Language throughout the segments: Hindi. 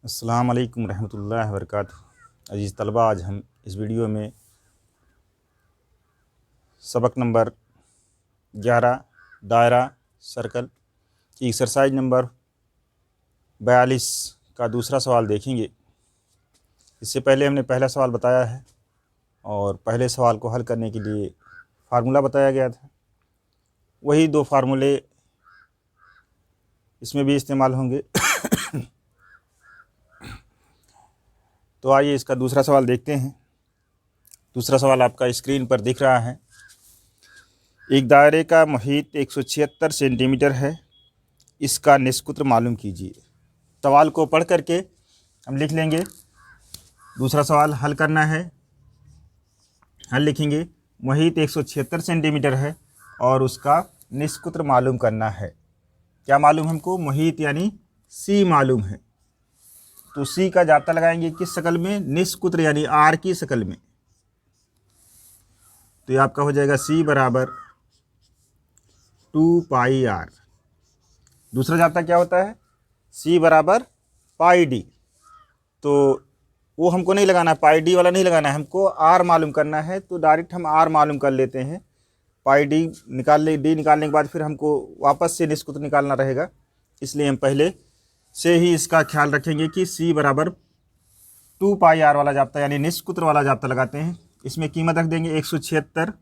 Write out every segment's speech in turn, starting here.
अस्सलाम वालेकुम रहमतुल्लाहि व बरकातुहू। अजीज़ तलबा, आज हम इस वीडियो में सबक नंबर 11 दायरा सर्कल की एक्सरसाइज नंबर 42 का दूसरा सवाल देखेंगे। इससे पहले हमने पहला सवाल बताया है और पहले सवाल को हल करने के लिए फार्मूला बताया गया था। वही दो फार्मूले इसमें भी इस्तेमाल होंगे। तो आइए इसका दूसरा सवाल देखते हैं। दूसरा सवाल आपका स्क्रीन पर दिख रहा है। एक दायरे का मुहीत 176 सेंटीमीटर है, इसका निष्कुत्र मालूम कीजिए। सवाल को पढ़ करके हम लिख लेंगे। दूसरा सवाल हल करना है। हल लिखेंगे, मुहीत 176 सेंटीमीटर है और उसका निष्कुत्र मालूम करना है। क्या मालूम हमको? मुहीत यानी सी मालूम है। तो सी का जाता लगाएंगे किस शक्ल में? निष्कुत्र यानी आर की शक्ल में। तो ये आपका हो जाएगा सी बराबर 2 पाई आर। दूसरा जाता क्या होता है? सी बराबर पाई डी। तो वो हमको नहीं लगाना है, पाई डी वाला नहीं लगाना है, हमको आर मालूम करना है। तो डायरेक्ट हम आर मालूम कर लेते हैं। पाई डी डी निकालने के बाद फिर हमको वापस से निष्कुत्र निकालना रहेगा। इसलिए हम पहले से ही इसका ख्याल रखेंगे कि सी बराबर 2 पाई आर वाला जाप्ता यानी निष्कुत्र वाला जाप्ता लगाते हैं। इसमें कीमत रख देंगे 176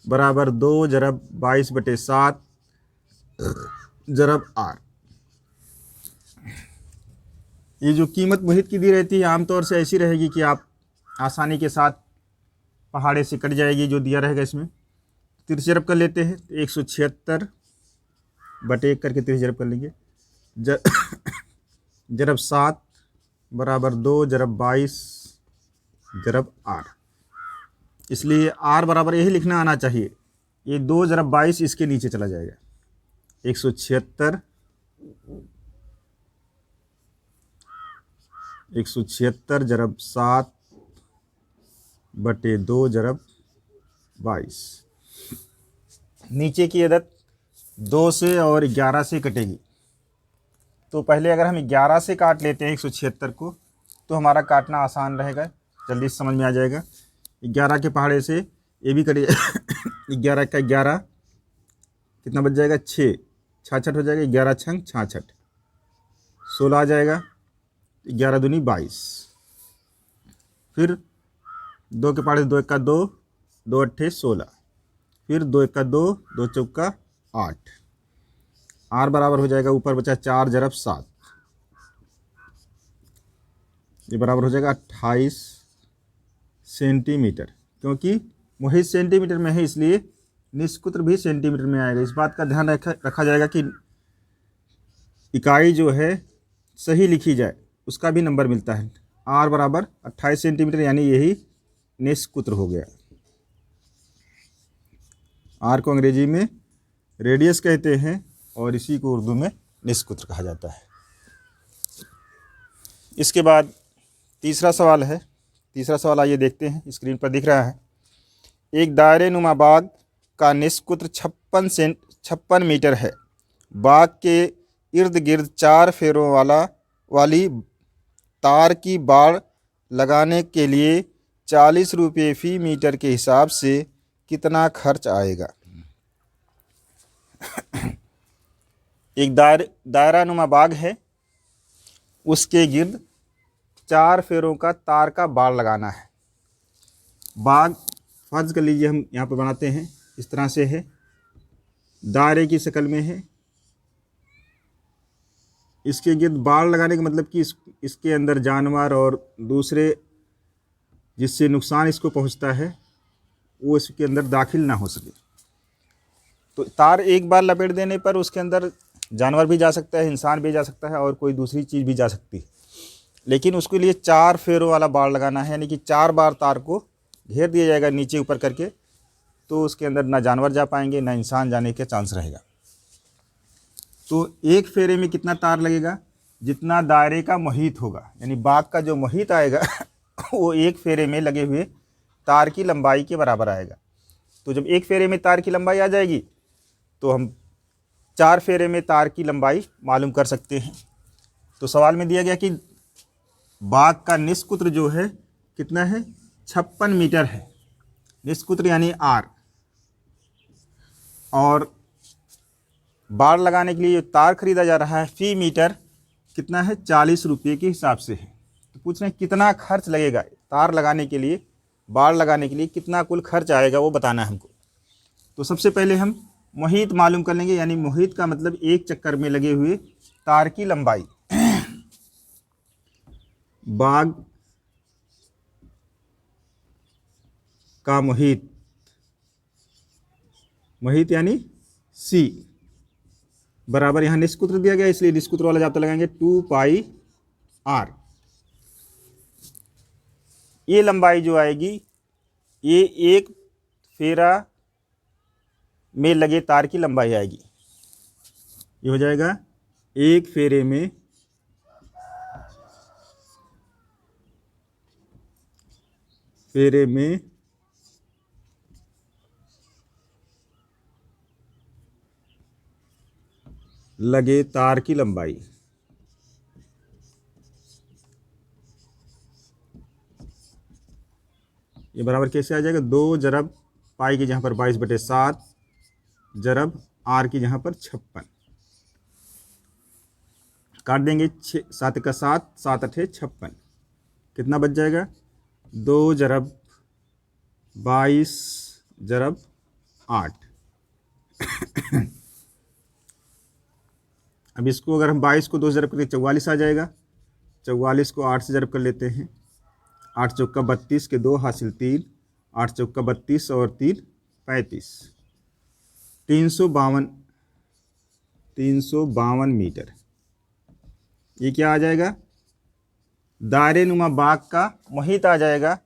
बराबर 2 जरब 22/7 जरब आर। ये जो कीमत मुहित की दी रहती है आमतौर से ऐसी रहेगी कि आप आसानी के साथ पहाड़े से कट जाएगी। जो दिया रहेगा इसमें 30 जरब कर लेते हैं। 176 बटे 1 करके 30 जरब कर लेंगे। जरब 7 बराबर 2 जरब 22 जरब आर। इसलिए आर बराबर यही लिखना आना चाहिए। ये 2 जरब 22 इसके नीचे चला जाएगा। 176 जरब 7 बटे 2 जरब 22। नीचे की अदद 2 से और 11 से कटेगी। तो पहले अगर हम 11 से काट लेते हैं 176 को, तो हमारा काटना आसान रहेगा, जल्दी समझ में आ जाएगा। 11 के पहाड़े से ये भी कटे 11 का 11 कितना बच जाएगा? 6 66 हो जाएगा। 11 छंग 66 16 आ जाएगा। 11 दूनी 22। फिर 2 के पहाड़े से 2 1 का 2 2 अट्ठे 16। फिर 2 1 का 2 2 चौका 8। आर बराबर हो जाएगा, ऊपर बचा 4 जरब 7। ये बराबर हो जाएगा 28 सेंटीमीटर। क्योंकि मुहित सेंटीमीटर में है इसलिए निष्कुत्र भी सेंटीमीटर में आएगा। इस बात का ध्यान रखा जाएगा कि इकाई जो है सही लिखी जाए, उसका भी नंबर मिलता है। आर बराबर 28 सेंटीमीटर यानी यही निष्कुत्र हो गया। आर को अंग्रेजी में रेडियस कहते हैं और इसी को उर्दू में निष्कुत्र कहा जाता है। इसके बाद तीसरा सवाल है। तीसरा सवाल आइए देखते हैं, स्क्रीन पर दिख रहा है। एक दायरे नुमा बाग का निष्कुत्र 56 मीटर है। बाग के इर्द गिर्द 4 फेरों वाली तार की बाड़ लगाने के लिए 40 रुपये फी मीटर के हिसाब से कितना खर्च आएगा? एक दायरा नुमा बाग है, उसके गिर्द 4 फेरों का तार का बाड़ लगाना है। बाग फर्ज कर लीजिए हम यहाँ पर बनाते हैं, इस तरह से है, दायरे की शक्ल में है। इसके गिर्द बाड़ लगाने का मतलब कि इसके अंदर जानवर और दूसरे जिससे नुकसान इसको पहुँचता है वो इसके अंदर दाखिल ना हो सके। तो तार एक बार लपेट देने पर उसके अंदर जानवर भी जा सकता है, इंसान भी जा सकता है और कोई दूसरी चीज़ भी जा सकती है। लेकिन उसके लिए 4 फेरों वाला बाड़ लगाना है, यानी कि 4 बार तार को घेर दिया जाएगा नीचे ऊपर करके। तो उसके अंदर ना जानवर जा पाएंगे, ना इंसान जाने के चांस रहेगा। तो एक फेरे में कितना तार लगेगा? जितना दायरे का मुहीत होगा, यानी बाग का जो मुहीत आएगा वो एक फेरे में लगे हुए तार की लंबाई के बराबर आएगा। तो जब एक फेरे में तार की लंबाई आ जाएगी तो हम 4 फेरे में तार की लंबाई मालूम कर सकते हैं। तो सवाल में दिया गया कि बाघ का निष्कुत्र जो है कितना है, 56 मीटर है, निष्कुत्र यानी आर। और बाड़ लगाने के लिए जो तार खरीदा जा रहा है फी मीटर कितना है, 40 रुपये के हिसाब से है। तो पूछ रहे हैं कितना खर्च लगेगा तार लगाने के लिए, बाड़ लगाने के लिए कितना कुल खर्च आएगा वो बताना है हमको। तो सबसे पहले हम मुहित मालूम कर लेंगे, यानी मुहित का मतलब एक चक्कर में लगे हुए तार की लंबाई। बाघ का मुहित, मुहित यानी सी बराबर, यहाँ निष्कुत्र दिया गया इसलिए निष्कुत्र वाला जाता लगाएंगे 2 पाई आर। ये लंबाई जो आएगी ये एक फेरा में लगे तार की लंबाई आएगी। ये हो जाएगा एक फेरे में लगे तार की लंबाई। ये बराबर कैसे आ जाएगा, 2 जरब पाई की जहाँ पर 22/7 जरब आर की जहाँ पर 56। काट देंगे, 7 का 7, 7 अठे 56, कितना बच जाएगा, 2 जरब 22 जरब 8। अब इसको अगर हम 22 को 2 से जरब करके 44 आ जाएगा, 44 को 8 से जरब कर लेते हैं, 8 चौका 32 के 2 हासिल 3, 8 चौका 32 और 3 35, 352 मीटर। ये क्या आ जाएगा, दायरे नुमा बाग का मुहित आ जाएगा।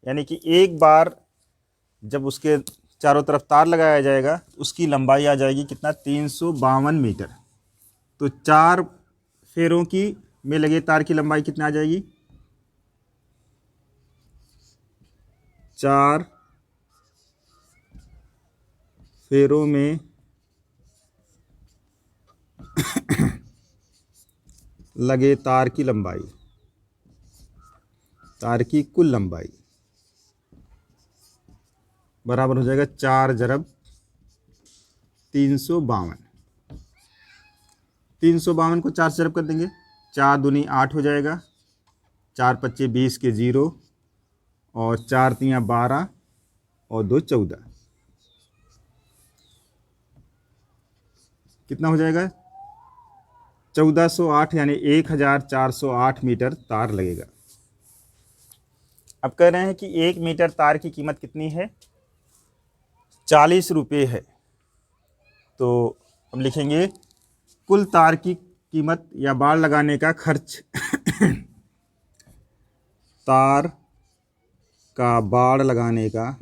यानी कि एक बार जब उसके चारों तरफ तार लगाया जाएगा उसकी लंबाई आ जाएगी कितना, 352 मीटर। तो 4 फेरों की में लगे तार की लंबाई कितना आ जाएगी, 4 फेरों में लगे तार की लंबाई, तार की कुल लंबाई बराबर हो जाएगा 4 जरब 352। 352 को 4 से जरब कर देंगे, 4 दूनी 8 हो जाएगा, 4 पच्चे 20 के 0 और 4 तियाँ 12 और 2 14, कितना हो जाएगा, 1408 यानी 1408 मीटर तार लगेगा। अब कह रहे हैं कि 1 मीटर तार की कीमत कितनी है, 40 रुपये है। तो हम लिखेंगे कुल तार की कीमत या बाड़ लगाने का खर्च तार का बाड़ लगाने का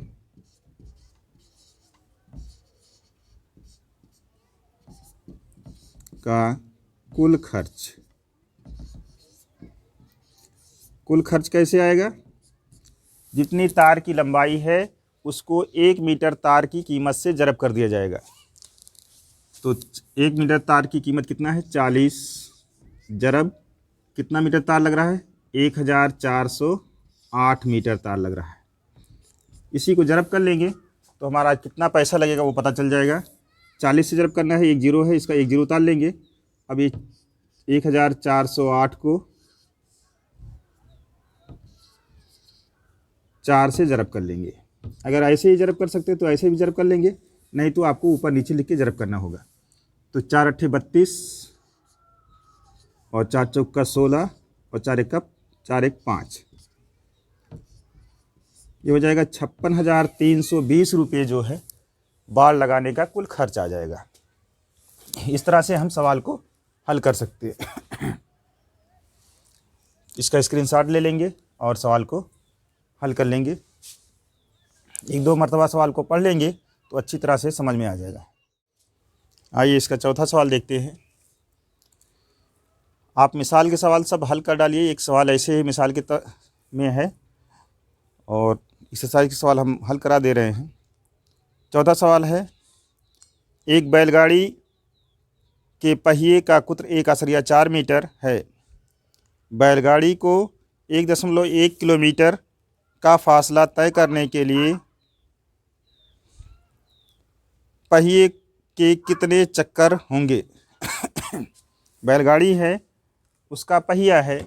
कुल खर्च। कुल खर्च कैसे आएगा, जितनी तार की लंबाई है उसको 1 मीटर तार की कीमत से जरब कर दिया जाएगा। तो 1 मीटर तार की कीमत कितना है, 40 जरब कितना मीटर तार लग रहा है, 1408 मीटर तार लग रहा है। इसी को जरब कर लेंगे तो हमारा कितना पैसा लगेगा वो पता चल जाएगा। 40 से जरब करना है, एक जीरो है, इसका एक जीरो उतार लेंगे। अब ये 1408 को 4 से जरब कर लेंगे। अगर ऐसे ही जरब कर सकते तो ऐसे भी जरब कर लेंगे, नहीं तो आपको ऊपर नीचे लिख के जरब करना होगा। तो 4 अट्ठे 32 और 4 चौका 16 और 4 एक 5, ये हो जाएगा 56,320 रुपये जो है बाड़ लगाने का कुल खर्च आ जाएगा। इस तरह से हम सवाल को हल कर सकते हैं। इसका स्क्रीनशॉट ले लेंगे और सवाल को हल कर लेंगे। 1-2 मरतबा सवाल को पढ़ लेंगे तो अच्छी तरह से समझ में आ जाएगा। आइए इसका चौथा सवाल देखते हैं। आप मिसाल के सवाल सब हल कर डालिए। एक सवाल ऐसे ही मिसाल के में है और एक्सरसाइज के सवाल हम हल करा दे रहे हैं। चौथा सवाल है, एक बैलगाड़ी के पहिए का कुत्र 1.4 मीटर है बैलगाड़ी को 1.1 किलोमीटर का फासला तय करने के लिए पहिए के कितने चक्कर होंगे। बैलगाड़ी है, उसका पहिया है।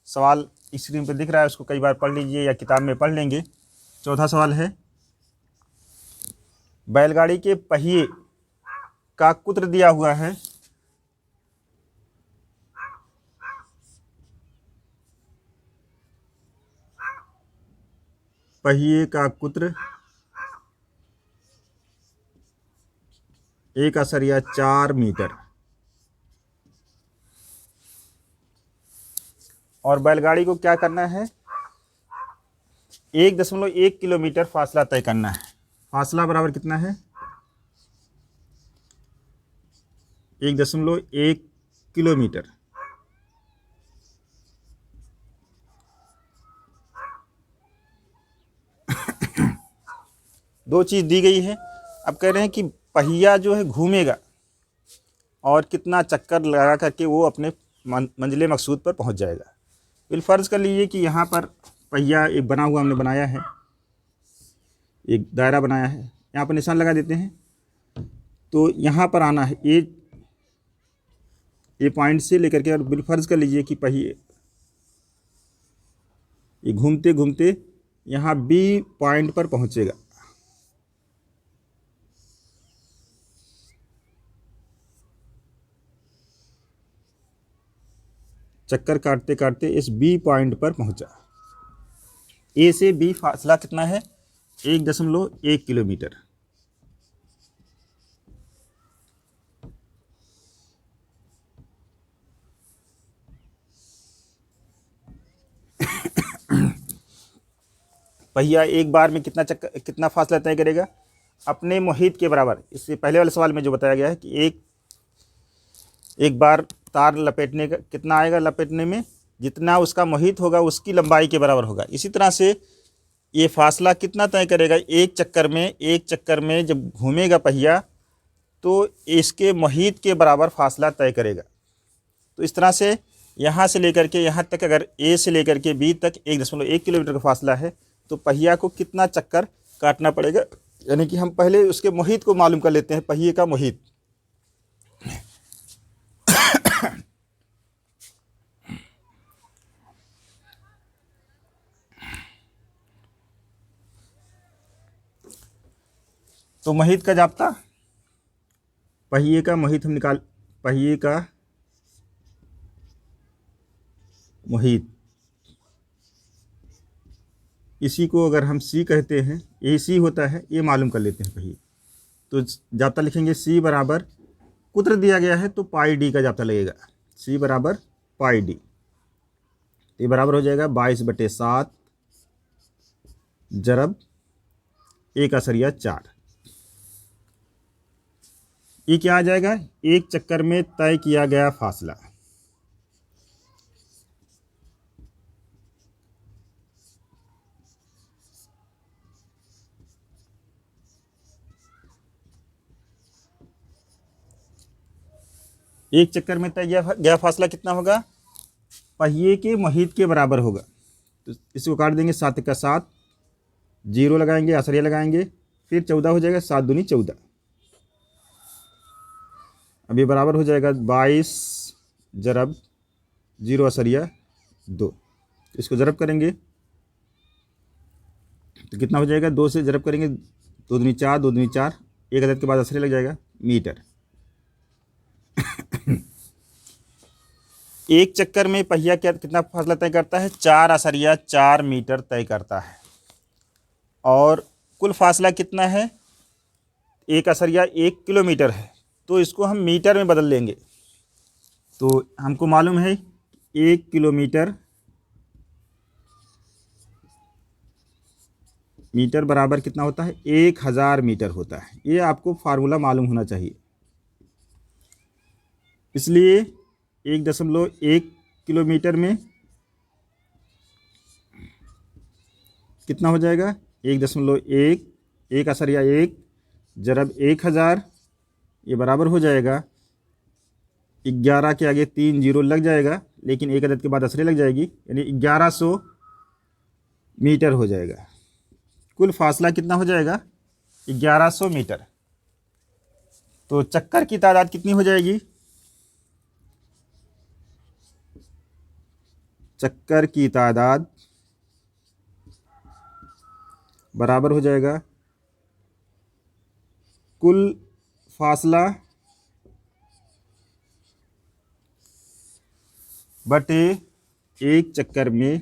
सवाल स्क्रीन पर दिख रहा है, उसको कई बार पढ़ लीजिए या किताब में पढ़ लेंगे। चौथा सवाल है, बैलगाड़ी के पहिए का कुत्र दिया हुआ है। पहिए का कुत्र 1.4 मीटर। और बैलगाड़ी को क्या करना है, 1.1 किलोमीटर फासला तय करना है। फासला बराबर कितना है, 1.1 किलोमीटर। दो चीज़ दी गई है। अब कह रहे हैं कि पहिया जो है घूमेगा और कितना चक्कर लगा करके वो अपने मंजिले मकसूद पर पहुंच जाएगा। बिल फ़र्ज़ कर लीजिए कि यहाँ पर पहिया एक बना हुआ हमने बनाया है, एक दायरा बनाया है, यहाँ पर निशान लगा देते हैं। तो यहाँ पर आना है, ये पॉइंट से लेकर के, और बिल फ़र्ज़ कर लीजिए कि पहिए ये घूमते घूमते यहाँ बी पॉइंट पर पहुँचेगा। चक्कर काटते काटते इस बी पॉइंट पर पहुंचा। ए से बी फासला कितना है, 1.1 किलोमीटर। पहिया एक बार में कितना फासला तय करेगा, अपने मुहित के बराबर। इससे पहले वाले सवाल में जो बताया गया है कि एक बार तार लपेटने का कितना आएगा, लपेटने में जितना उसका मुहित होगा उसकी लंबाई के बराबर होगा। इसी तरह से ये फासला कितना तय करेगा, एक चक्कर में जब घूमेगा पहिया तो इसके मुहित के बराबर फासला तय करेगा। तो इस तरह से यहाँ से लेकर के यहाँ तक, अगर ए से लेकर के बी तक 1.1 किलोमीटर का फासला है, तो पहिया को कितना चक्कर काटना पड़ेगा। यानी कि हम पहले उसके मुहित को मालूम कर लेते हैं, पहिए का मुहित। तो मुहित का जाप्ता, पहिए का मुहित हम पहिए का मुहित, इसी को अगर हम सी कहते हैं, ए सी होता है, ये मालूम कर लेते हैं पहिए। तो जाप्ता लिखेंगे सी बराबर, कुत्र दिया गया है तो पाई डी का जाप्ता लगेगा। सी बराबर पाई डी, ये बराबर हो जाएगा 22/7 जरब 1/4। ये क्या आ जाएगा, एक चक्कर में तय किया गया फासला। एक चक्कर में तय गया फासला कितना होगा, पहिए के मुहित के बराबर होगा। तो इसको काट देंगे, 7×7, 0 लगाएंगे, असरिया लगाएंगे, फिर 14 हो जाएगा, 7 दूनी 14। अब ये बराबर हो जाएगा 22 जरब 0/2। इसको ज़रब करेंगे तो कितना हो जाएगा, 2 से ज़रब करेंगे, 2 दूनी 4, 2 दूनी 4, एक अदद के बाद असरिया लग जाएगा, मीटर। एक चक्कर में पहिया कितना फासला तय करता है, 4/4 मीटर तय करता है। और कुल फासला कितना है, 1/1 किलोमीटर है। तो इसको हम मीटर में बदल लेंगे। तो हमको मालूम है 1 किलोमीटर मीटर बराबर कितना होता है, 1000 मीटर होता है। ये आपको फार्मूला मालूम होना चाहिए। इसलिए 1.1 किलोमीटर में कितना हो जाएगा, 1.1 जरब 1000, ये बराबर हो जाएगा 11 के आगे 3 जीरो लग जाएगा, लेकिन एक अदद के बाद असरे लग जाएगी, यानी 1100 मीटर हो जाएगा। कुल फासला कितना हो जाएगा? 1100 मीटर। तो चक्कर की तादाद कितनी हो जाएगी? चक्कर की तादाद बराबर हो जाएगा कुल फासला बटे एक चक्कर में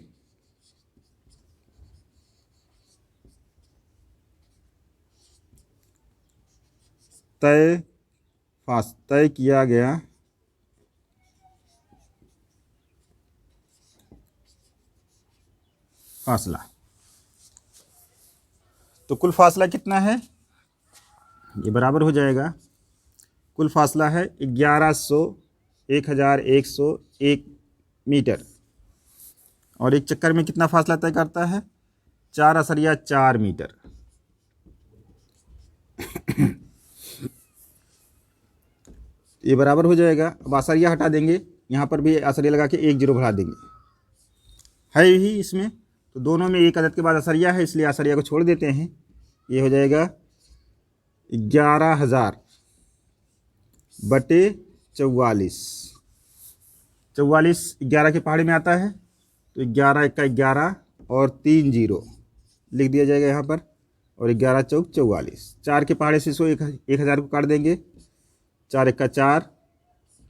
तय किया गया फासला। तो कुल फासला कितना है? ये बराबर हो जाएगा, कुल फासला है 1101 मीटर, और एक चक्कर में कितना फासला तय करता है? 4 मीटर। ये बराबर हो जाएगा। अब आसरिया हटा देंगे, यहाँ पर भी आसरिया लगा के 1 0 बढ़ा देंगे, है ही इसमें। तो दोनों में एक अदद के बाद आसरिया है, इसलिए आसरिया को छोड़ देते हैं। ये हो जाएगा 11,000 बटे 44। 44 11 के पहाड़े में आता है, तो 11 1 का 11 और 3 0 लिख दिया जाएगा यहाँ पर, और 11 चौक 44। 4 के पहाड़े से इसको 1000 को काट देंगे। 4 1 का 4,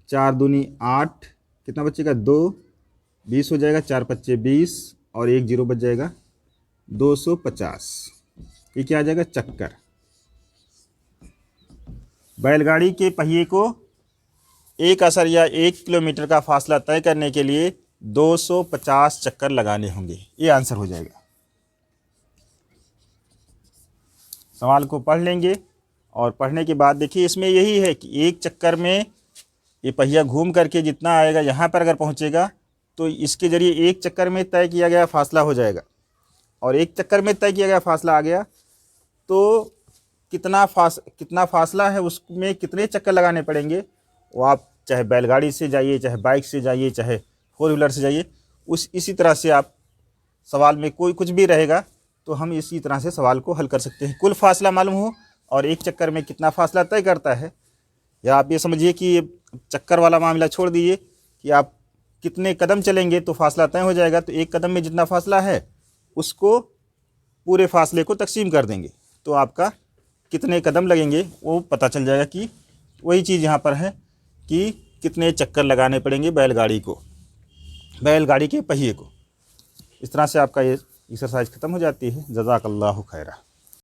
4 दूनी 8, कितना बचेगा? 2, 20 हो जाएगा। 4 5 20 और 1 0 बच जाएगा, 250। ये क्या आ जाएगा? चक्कर। बैलगाड़ी के पहिए को एक असर या 1 किलोमीटर का फासला तय करने के लिए 250 चक्कर लगाने होंगे। ये आंसर हो जाएगा। सवाल को पढ़ लेंगे, और पढ़ने के बाद देखिए इसमें यही है कि एक चक्कर में ये पहिया घूम करके जितना आएगा यहाँ पर अगर पहुँचेगा तो इसके ज़रिए एक चक्कर में तय किया गया फासला हो जाएगा। और एक चक्कर में तय किया गया फासला आ गया तो कितना फासला है, उसमें कितने चक्कर लगाने पड़ेंगे, वो आप चाहे बैलगाड़ी से जाइए, चाहे बाइक से जाइए, चाहे 4 व्हीलर से जाइए, इसी तरह से आप सवाल में कोई कुछ भी रहेगा तो हम इसी तरह से सवाल को हल कर सकते हैं। कुल फासला मालूम हो और एक चक्कर में कितना फासला तय करता है, या आप ये समझिए कि चक्कर वाला मामला छोड़ दीजिए कि आप कितने कदम चलेंगे तो फासला तय हो जाएगा। तो एक कदम में जितना फासला है उसको पूरे फासले को तकसीम कर देंगे तो आपका कितने कदम लगेंगे वो पता चल जाएगा। कि वही चीज़ यहाँ पर है कि कितने चक्कर लगाने पड़ेंगे बैलगाड़ी के पहिए को। इस तरह से आपका ये एक्सरसाइज ख़त्म हो जाती है। जज़ाकल्लाहु खैरा।